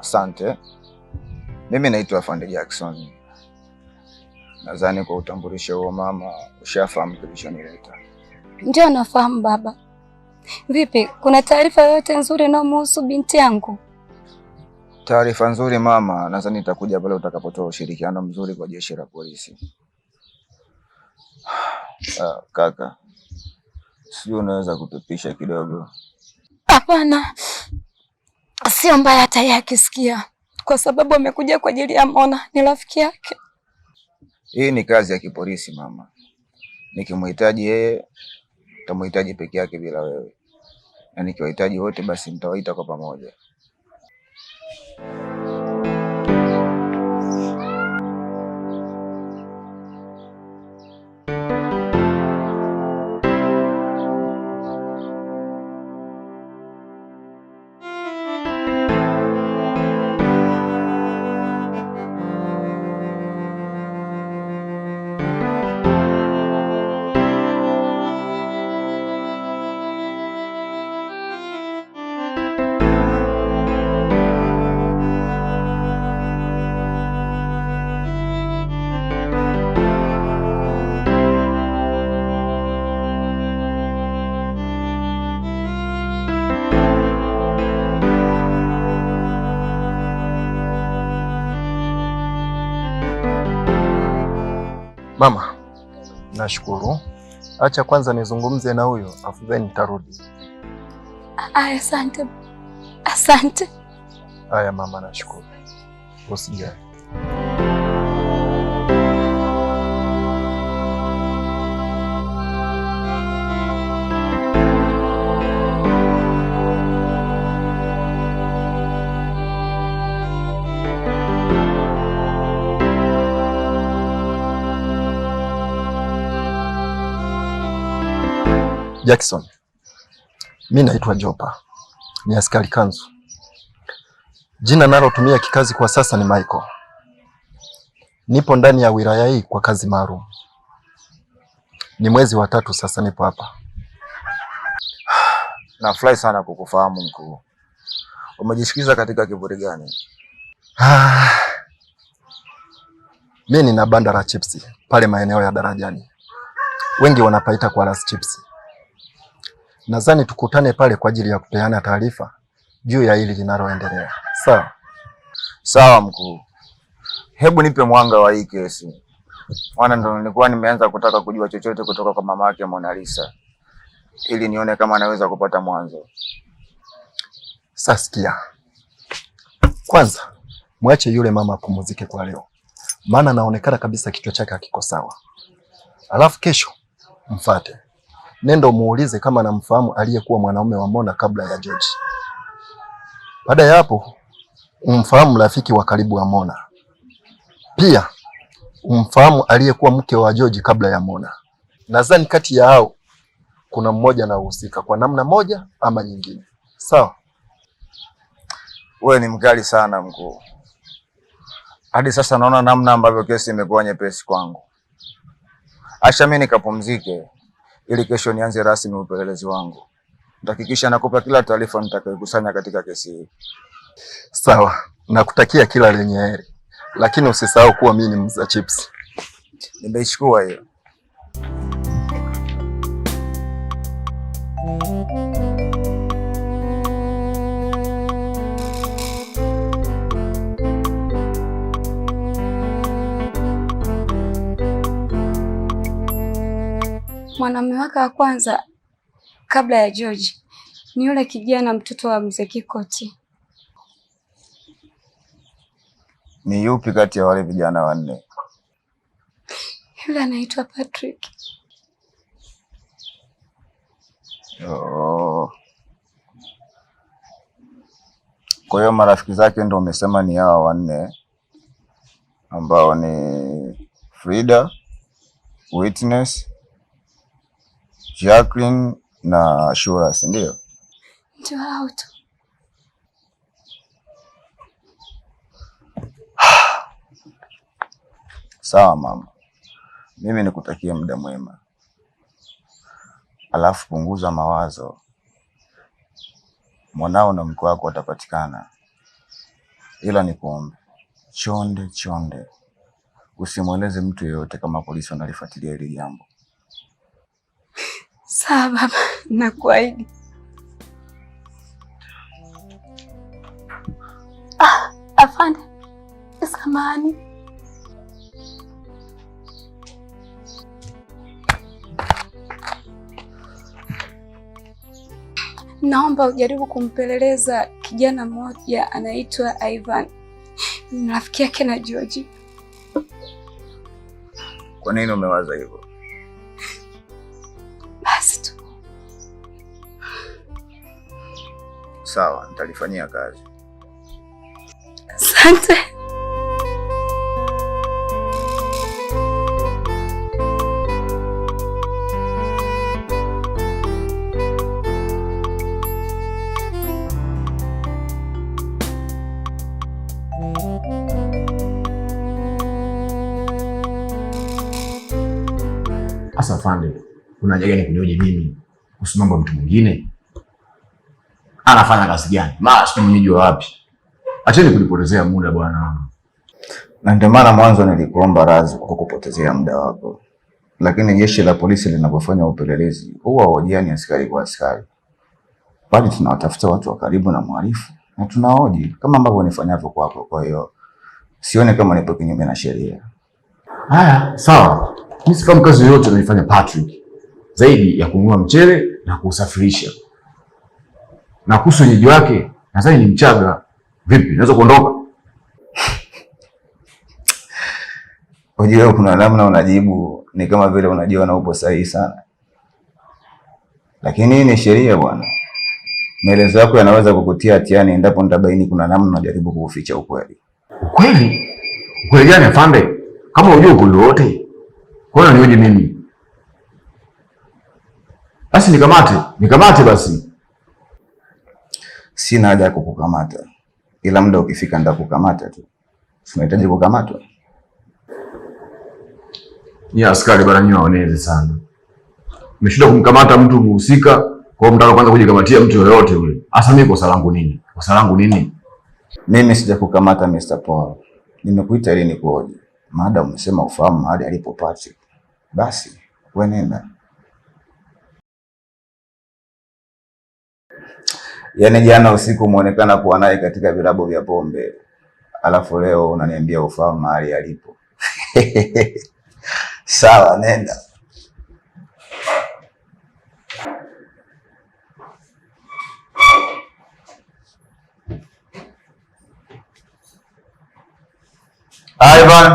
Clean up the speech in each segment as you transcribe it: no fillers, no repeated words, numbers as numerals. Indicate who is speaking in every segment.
Speaker 1: Asante. Mimi naitwa Afande Jackson. Nadhani kwa utambulisho huo mama ushafahamu kilichonileta.
Speaker 2: Ndio nafahamu baba. Vipi, kuna taarifa yoyote nzuri inayomhusu binti yangu?
Speaker 1: Taarifa nzuri mama, nadhani itakuja pale utakapotoa ushirikiano mzuri kwa jeshi la polisi. Kaka, sio unaweza kutupisha kidogo?
Speaker 2: Hapana. Sio mbaya hata yeye akisikia, kwa sababu amekuja kwa ajili ya Mona, ni rafiki yake.
Speaker 1: Hii ni kazi ya kipolisi mama. Nikimhitaji yeye, nitamhitaji peke yake bila wewe. Na nikiwahitaji wote basi nitawaita kwa pamoja.
Speaker 3: Mama, nashukuru. Acha kwanza nizungumze na huyo, afu then nitarudi.
Speaker 2: Asante. Asante.
Speaker 3: Haya mama, nashukuru. Usijali. Jackson, mimi naitwa Jopa, ni askari kanzu. Jina nalotumia kikazi kwa sasa ni Michael. Nipo ndani ya wilaya hii kwa kazi maalum. Ni mwezi wa 3 sasa nipo hapa.
Speaker 1: Nafurahi sana kukufahamu mkuu. Umejishikiza katika kivuli gani?
Speaker 3: Mimi nina banda la chips pale maeneo ya Darajani. Wengi wanapaita kwa Las Chips. Nadhani tukutane pale kwa ajili ya kupeana taarifa juu ya hili linaloendelea. Sawa?
Speaker 1: Sawa mkuu. Hebu nipe mwanga wa hii kesi. Maana ndo nilikuwa nimeanza kutaka kujua chochote kutoka kwa mama yake Mona Lisa, ili nione kama naweza kupata mwanzo.
Speaker 3: Sasa sikia. Kwanza mwache yule mama apumzike kwa leo, maana naonekana kabisa kichwa chake hakiko sawa. Alafu kesho mfuate. Nenda muulize kama namfahamu aliyekuwa mwanaume wa Mona kabla ya George. Baada ya hapo umfahamu rafiki wa karibu wa Mona. Pia umfahamu aliyekuwa mke wa George kabla ya Mona. Nadhani kati ya hao kuna mmoja anahusika kwa namna moja ama nyingine. Sawa?
Speaker 1: Wewe ni mkali sana mkuu. Hadi sasa naona namna ambavyo kesi imekuwa nyepesi kwangu. Acha mimi nikapumzike ili kesho nianze rasmi upelelezi wangu. Nitahakikisha nakupa kila taarifa nitakayokusanya katika kesi hii.
Speaker 3: Sawa, nakutakia kila lenye heri. Lakini usisahau kuwa mimi ni muuza chips.
Speaker 1: Nimeichukua hiyo.
Speaker 2: Mwanamume wake wa kwanza kabla ya George ni yule kijana mtoto wa mzee Kikoti.
Speaker 1: Ni yupi kati ya wale vijana wanne?
Speaker 2: Yule anaitwa Patrick.
Speaker 1: Oh. Kwa hiyo marafiki zake ndio umesema ni hao wanne ambao ni Frida, Witness, Jacqueline na Shura, si ndio?
Speaker 2: Ndio hao tu.
Speaker 1: Sawa mama. Mimi nikutakia muda mwema. Alafu punguza mawazo. Mwanao na mke wako watapatikana. ila nikuombe chonde chonde, usimweleze mtu yeyote kama polisi wanalifuatilia hili jambo.
Speaker 2: Sawa baba, nakuahidi. Afande, samahani. Naomba ujaribu kumpeleleza kijana mmoja anaitwa Ivan. Ni rafiki yake na George.
Speaker 1: Kwa nini umewaza hivyo?
Speaker 2: Basi tu.
Speaker 1: Sawa, nitalifanyia kazi.
Speaker 2: Asante.
Speaker 4: Asa afande, kuna haja gani kunioje mimi kuhusu mambo ya mtu mwingine? Anafanya kazi gani? Si mwenyeji wa wapi? Acheni kunipotezea muda bwana.
Speaker 1: Na ndio maana mwanzo nilikuomba radhi kwa kukupotezea muda wako. Lakini jeshi la polisi linapofanya upelelezi huwa hojiani askari kwa askari, bali tunawatafuta watu wa karibu na mhalifu na tunahoji kama ambavyo nifanyavyo kwako. Kwa hiyo sione kama nipo kinyume na sheria.
Speaker 4: Haya, sawa. Mimi sifahamu kazi yoyote anaifanya Patrick zaidi ya kununua mchele na kuusafirisha. Na kuhusu wenyeji wake, nadhani ni Mchaga. Vipi? Naweza kuondoka?
Speaker 1: Unajua kuna namna unajibu ni kama vile unajua na upo sahihi sana. Lakini hii ni sheria bwana. Maelezo yako yanaweza kukutia hatiani endapo nitabaini kuna namna unajaribu kuuficha ukweli.
Speaker 4: Ukweli? Ukweli gani afande? Kama unajua ukweli wote, kwa nini unioje mimi? Basi nikamate basi.
Speaker 1: Sina haja ya kukukamata. Ila muda ukifika nitakukamata tu. Unahitaji kukamatwa?
Speaker 4: Ni askari bwana, nyinyi waonezi sana. Mmeshinda kumkamata mtu mhusika, kwa mtaka kwanza kujikamatia mtu yoyote yule. Hasa mimi kosa langu nini? Kosa langu nini?
Speaker 1: Mimi sijakukamata Mr. Paul. Nimekuita ili nikuoje. Maada umesema ufahamu mahali alipo Patrick. Basi, wewe nenda. Yaani jana usiku muonekana kuwa naye katika vilabu vya pombe. Alafu leo unaniambia ufahamu mahali alipo. Sawa, nenda. Ivan.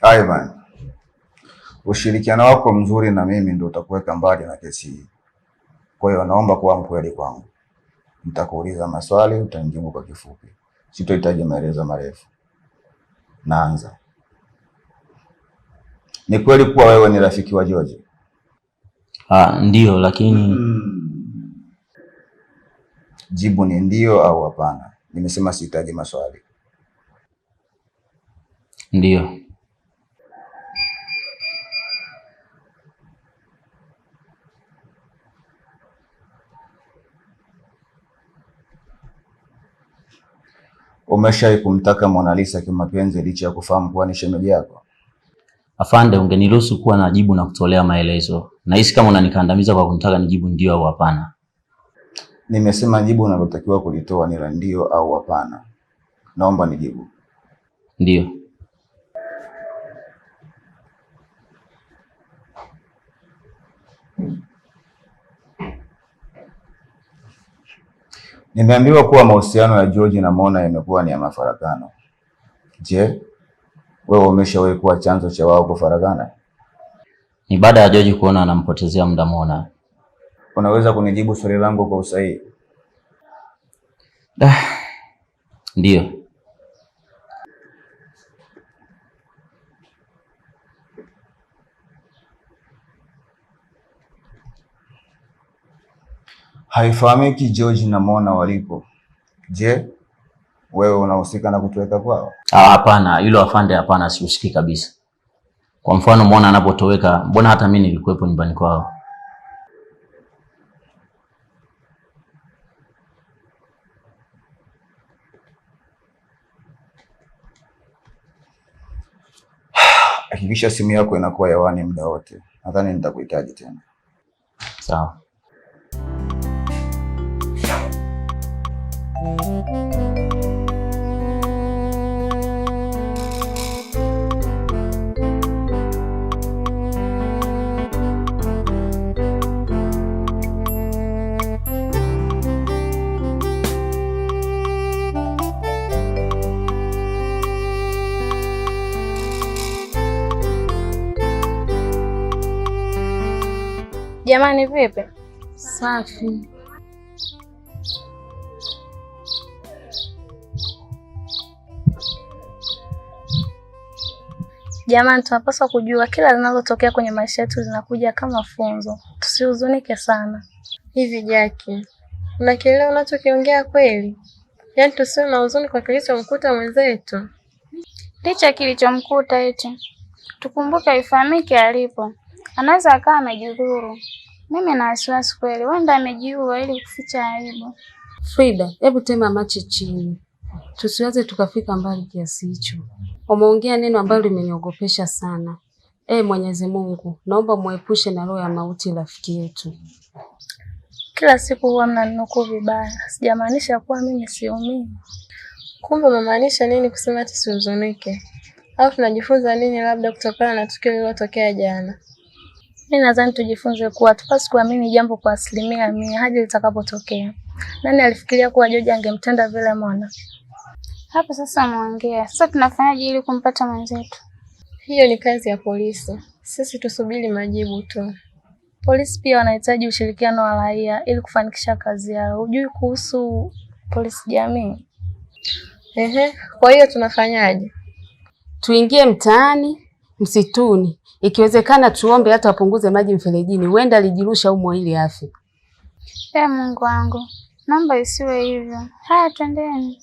Speaker 1: Ivan, ushirikiano wako mzuri na mimi ndio utakuweka mbali na kesi hii. Kwa hiyo naomba kuwa mkweli kwangu. Nitakuuliza maswali, utanijibu kwa kifupi. Sitohitaji maelezo marefu. Naanza. Ni kweli kuwa wewe ni rafiki wa George?
Speaker 5: Ndio, lakini
Speaker 1: Jibu ni ndio au hapana. Nimesema sihitaji maswali.
Speaker 5: ndio.
Speaker 1: Umeshawahi kumtaka Mona Lisa kimapenzi licha ya kufahamu kuwa ni shemeji yako?
Speaker 5: Afande, ungeniruhusu kuwa na jibu na kutolea maelezo. Nahisi kama unanikandamiza kwa kunitaka nijibu ndio au hapana.
Speaker 1: Nimesema jibu unalotakiwa kulitoa ni la ndio au hapana. Naomba nijibu.
Speaker 5: Ndio.
Speaker 1: Nimeambiwa kuwa mahusiano ya George na Mona yamekuwa ni ya mafarakano. Je, wewe umeshawahi kuwa chanzo cha wao kufarakana?
Speaker 5: Ni baada ya George kuona anampotezea muda Mona.
Speaker 1: Unaweza kunijibu swali langu kwa usahihi?
Speaker 5: Ndio.
Speaker 1: Haifahamiki George na Mona walipo. Je, wewe unahusika na kutuweka kwao?
Speaker 5: Hapana, hilo afande, hapana, sihusiki kabisa. Kwa mfano Mona anapotoweka, mbona hata mimi nilikuwepo nyumbani kwao.
Speaker 1: Hakikisha simu yako inakuwa hewani muda wote. Nadhani nitakuhitaji tena.
Speaker 5: Sawa.
Speaker 6: Jamani vipi?
Speaker 2: Safi.
Speaker 6: Jamani, tunapaswa kujua kila linalotokea kwenye maisha yetu linakuja kama funzo. Tusihuzunike sana.
Speaker 7: Hivi Jackie, unakielewa unachokiongea kweli? Yaani tusiwe na huzuni kwa kilichomkuta mwenzetu.
Speaker 6: Licha kilichomkuta eti, tukumbuke ifahamike alipo. Anaweza akawa amejidhuru. Mimi na wasiwasi kweli, wenda amejiua ili kuficha aibu.
Speaker 2: Frida, hebu tema macho chini. Tusiwaze tukafika mbali kiasi hicho. Umeongea neno ambalo limeniogopesha sana. Mwenyezi Mungu, naomba muepushe na roho ya mauti rafiki yetu.
Speaker 6: Kila siku huwa mnaninukuu vibaya. Sijamaanisha kuwa mimi siumii.
Speaker 7: Kumbe umemaanisha nini kusema tusihuzunike? Au tunajifunza nini labda kutokana na tukio lililotokea jana?
Speaker 6: Mimi nadhani tujifunze kuwa tupasi kuamini jambo kwa 100% hadi litakapotokea. Nani alifikiria kuwa George angemtenda vile Mona? Hapo sasa muongea. Sasa tunafanyaje ili kumpata mwenzetu?
Speaker 7: Hiyo ni kazi ya polisi. Sisi tusubiri majibu tu.
Speaker 6: Polisi pia wanahitaji ushirikiano wa raia ili kufanikisha kazi yao. Hujui kuhusu polisi jamii?
Speaker 7: Kwa hiyo tunafanyaje?
Speaker 2: Tuingie mtaani, msituni. Ikiwezekana tuombe hata wapunguze maji mferejini. Huenda alijirusha humo ili afe.
Speaker 6: Mungu wangu. Naomba isiwe hivyo. Haya, twendeni.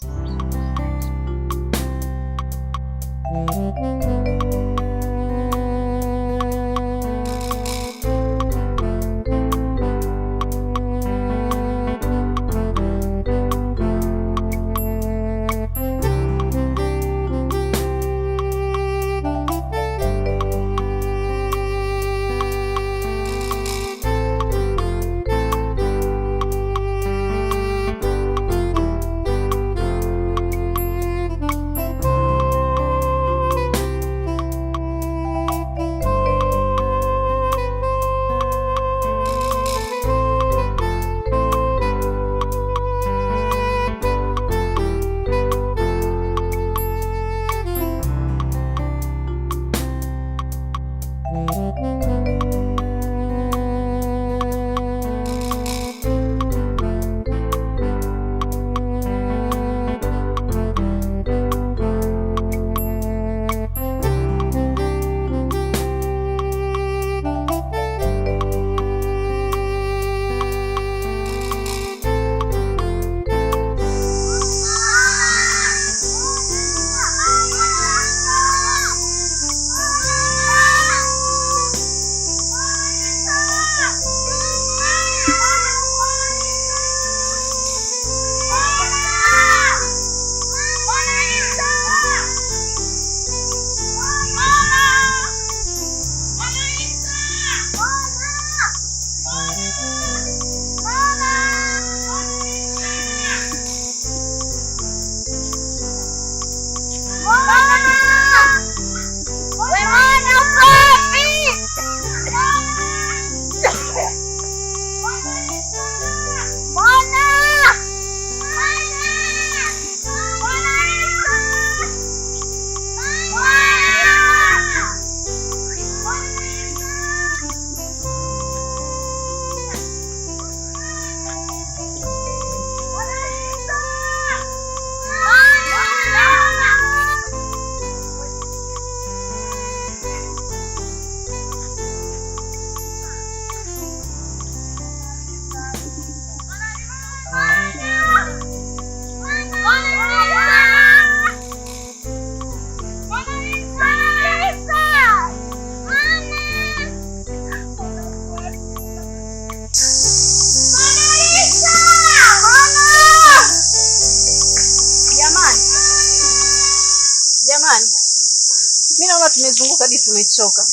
Speaker 8: tumechoka.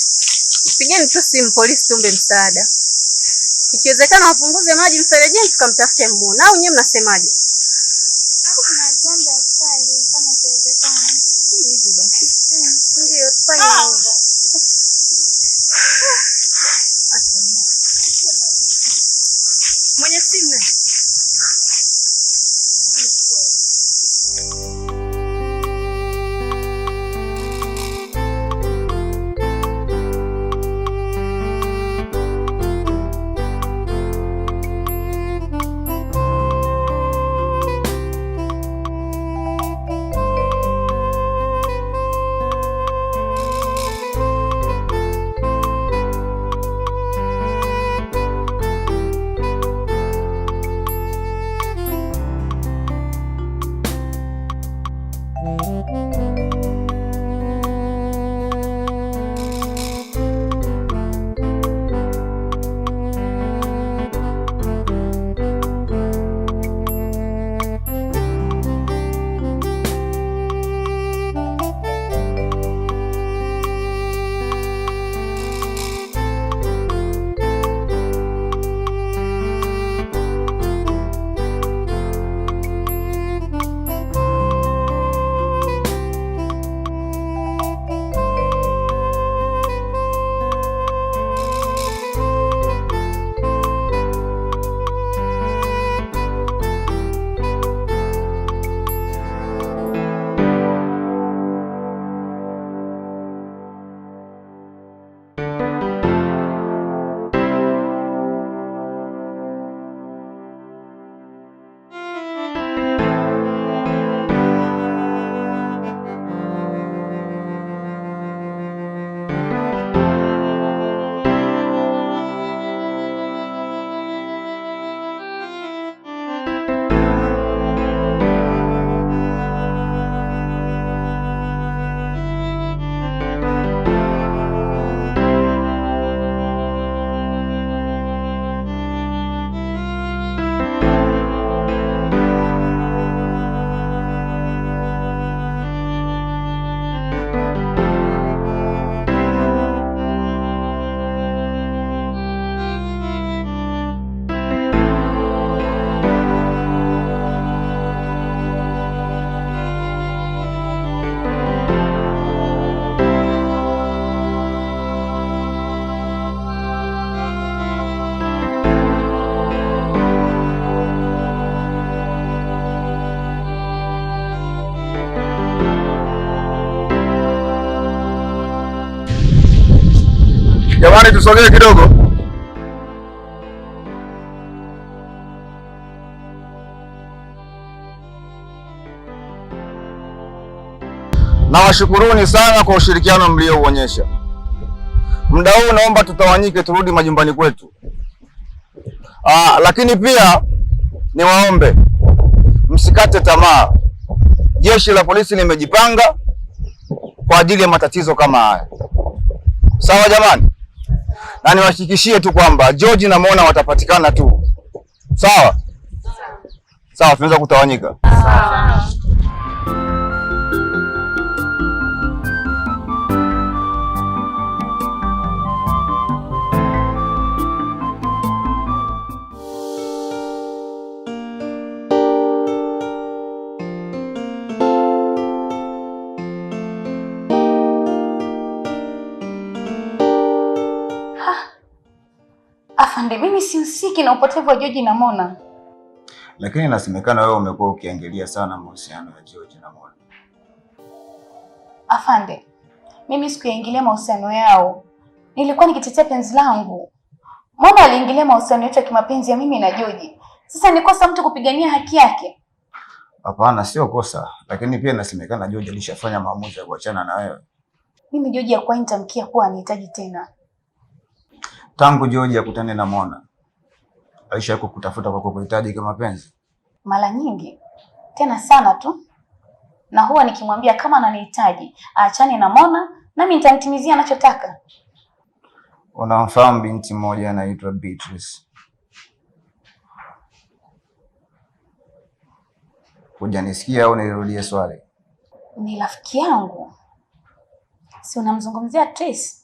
Speaker 8: Pigeni tu simu polisi tumbe msaada. Ikiwezekana wapunguze maji mferejeni tukamtafute muone. Au nyewe mnasemaje?
Speaker 6: Tunaomba askari kama ikiwezekana.
Speaker 8: Hivyo basi.
Speaker 6: Ndio tufanye hivyo.
Speaker 8: Mwenye simu.
Speaker 1: Jamani, tusogee kidogo. Nawashukuruni sana kwa ushirikiano mliouonyesha. Muda huu naomba tutawanyike turudi majumbani kwetu. Lakini pia niwaombe msikate tamaa. Jeshi la polisi limejipanga kwa ajili ya matatizo kama haya. Sawa jamani? Na niwahakikishie tu kwamba George na Mona watapatikana tu. Sawa? Sawa, tunaweza kutawanyika.
Speaker 6: Sawa.
Speaker 9: Afande, mimi sihusiki na upotevu wa George na Mona.
Speaker 1: Lakini inasemekana wewe umekuwa ukiangalia sana mahusiano ya George na Mona.
Speaker 9: Afande, mimi sikuingilia mahusiano yao. Nilikuwa nikitetea penzi langu. Mona aliingilia mahusiano yetu ya kimapenzi ya mimi na George. Sasa ni kosa mtu kupigania haki yake?
Speaker 1: Hapana, sio kosa, lakini pia inasemekana George alishafanya maamuzi ya kuachana na wewe.
Speaker 9: Mimi George hakuwa nitamkia kuwa anihitaji tena.
Speaker 1: Tangu George akutane na Mona, Aisha kukutafuta kwa kukuhitaji kama mapenzi?
Speaker 9: Mara nyingi, tena sana tu. Na huwa nikimwambia kama ananihitaji, aachane na Mona, nami nitamtimizia anachotaka.
Speaker 1: Unamfahamu binti moja anaitwa Beatrice? Hujanisikia au nirudie swali?
Speaker 9: Ni rafiki yangu. Si unamzungumzia Tris?